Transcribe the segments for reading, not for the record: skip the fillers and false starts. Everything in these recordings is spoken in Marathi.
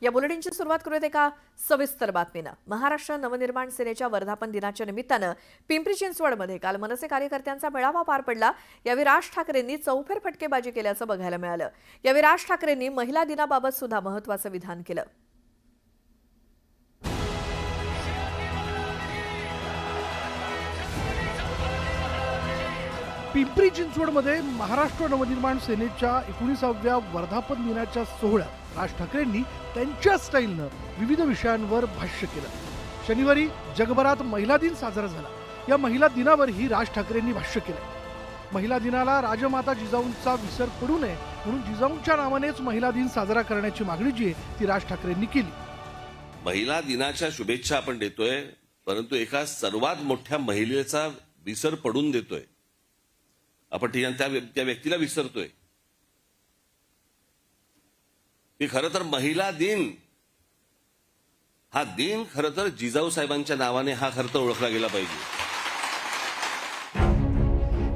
या बुलेटिनची सुरुवात करूयात एका सविस्तर बातमीनं। महाराष्ट्र नवनिर्माण सेनेच्या वर्धापन दिनाच्या निमित्तानं पिंपरी चिंचवडमध्ये काल मनसे कार्यकर्त्यांचा मेळावा पार पडला। यावेळी राज ठाकरेंनी चौफेर फटकेबाजी केल्याचं बघायला मिळालं। यावेळी राज ठाकरेंनी महिला दिनाबाबत सुद्धा महत्त्वाचं विधान केलं। पिंपरी चिंचवडमध्ये महाराष्ट्र नवनिर्माण सेनेच्या 19व्या वर्धापन दिनाच्या सोहळ्यात राज ठाकरेंनी त्यांच्या स्टाईलनं विविध विषयांवर भाष्य केलं। शनिवारी जगभरात महिला दिन साजरा झाला। या महिला दिनावरही राज ठाकरेंनी भाष्य केलं। महिला दिनाला राजमाता जिजाऊंचा विसर पडू नये म्हणून जिजाऊंच्या नावानेच महिला दिन साजरा करण्याची मागणी जी आहे ती राज ठाकरेंनी केली। महिला दिनाच्या शुभेच्छा आपण देतोय, परंतु एका सर्वात मोठ्या महिलेचा विसर पडून देतोय आपण। त्या व्यक्तीला विसरतोय। की खरं तर महिला दिन हा दिन खरं तर जिजाऊ साहेबांच्या नावाने हा खरं तर ओळखला गेला पाहिजे।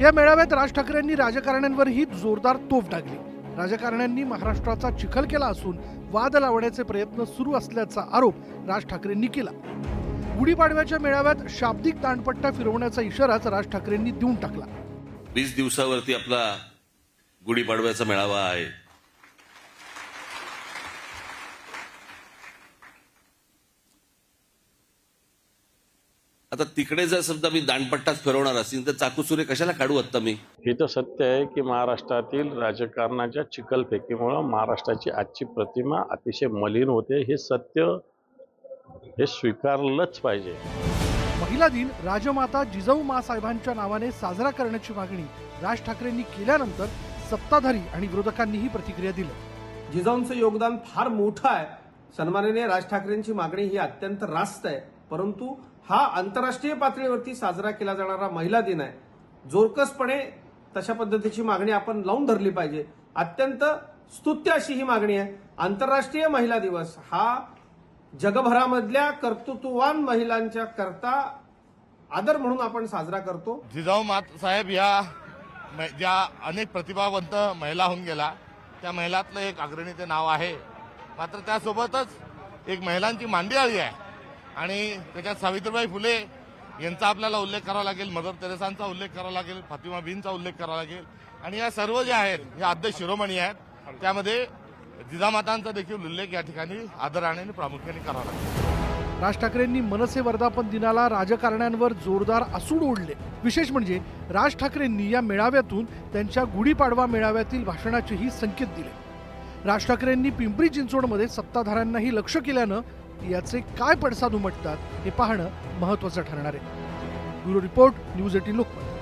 या मेळाव्यात राज ठाकरेंनी राजकारण्यांवरही जोरदार तोफ डागली। राजकारण्यांनी महाराष्ट्राचा चिखल केला असून वाद लावण्याचे प्रयत्न सुरू असल्याचा आरोप राज ठाकरेंनी केला। गुढीपाडव्याच्या मेळाव्यात शाब्दिक दांडपट्टा फिरवण्याचा इशाराच राज ठाकरेंनी देऊन टाकला। 20 दिवसावरती आपला गुढीपाडव्याचा मेळावा आहे। आता तिकडे जर समजा मी दांडपट्टाच फिरवणार असेल तर चाकूसुरे कशाला काढू आता मी? हे तर सत्य आहे की महाराष्ट्रातील राजकारणाच्या चिखलफेकीमुळे महाराष्ट्राची आजची प्रतिमा अतिशय मलिन होते। हे सत्य हे स्वीकारलंच पाहिजे। महिला दिन राजमाता जिजाऊ मासाहेबांच्या नावाने साजरा करण्याची मागणी राज ठाकरेंनी केल्यानंतर सत्ताधारी आणि विरोधकांनीही प्रतिक्रिया दिली। जिजाऊंचं योगदान फार मोठं आहे। सन्माननीय राज ठाकरेंची मागणी ही अत्यंत रास्त आहे, परंतु हा आंतरराष्ट्रीय पातळीवरती साजरा केला जाणारा महिला दिन आहे। जोरकसपणे तशा पद्धतीची मागणी आपण लावून धरली पाहिजे। अत्यंत स्तुत्य अशी ही मागणी आहे। आंतरराष्ट्रीय महिला दिवस हा जगभरामधल्या कर्तृत्ववान महिलांच्या करता आदर म्हणून आपण साजरा करतो। जिजाऊ साहेब या ज्या अनेक प्रतिभावंत महिला होऊन गेला त्या महिलातलं एक अग्रणी ते नाव आहे। मात्र त्यासोबतच एक महिलांची मांदियाळी आहे आणि त्याच्यात सावित्रीबाई फुले यांचा आपल्याला उल्लेख करावा लागेल, मदर तेरेसांचा उल्लेख करावा लागेल, फातिमा बीनचा उल्लेख करावा लागेल आणि या सर्व जे आहेत हे आद्य शिरोमणी आहेत। त्यामध्ये जिजामातांचा देखील उल्लेख या ठिकाणी आदराने आणि प्रामुख्याने करावा लागेल। राज ठाकरेंनी मनसे वर्धापन दिनाला राजकारण्यांवर जोरदार आसूड ओढले। विशेष म्हणजे राज ठाकरेंनी या मेळाव्यातून त्यांच्या गुढीपाडवा मेळाव्यातील भाषणाचेही संकेत दिले। राज ठाकरेंनी पिंपरी चिंचवडमध्ये सत्ताधाऱ्यांनाही लक्ष केल्यानं याचे काय पडसाद उमटतात हे पाहणं महत्त्वाचं ठरणार आहे। Bureau report, news 18 Lokmat.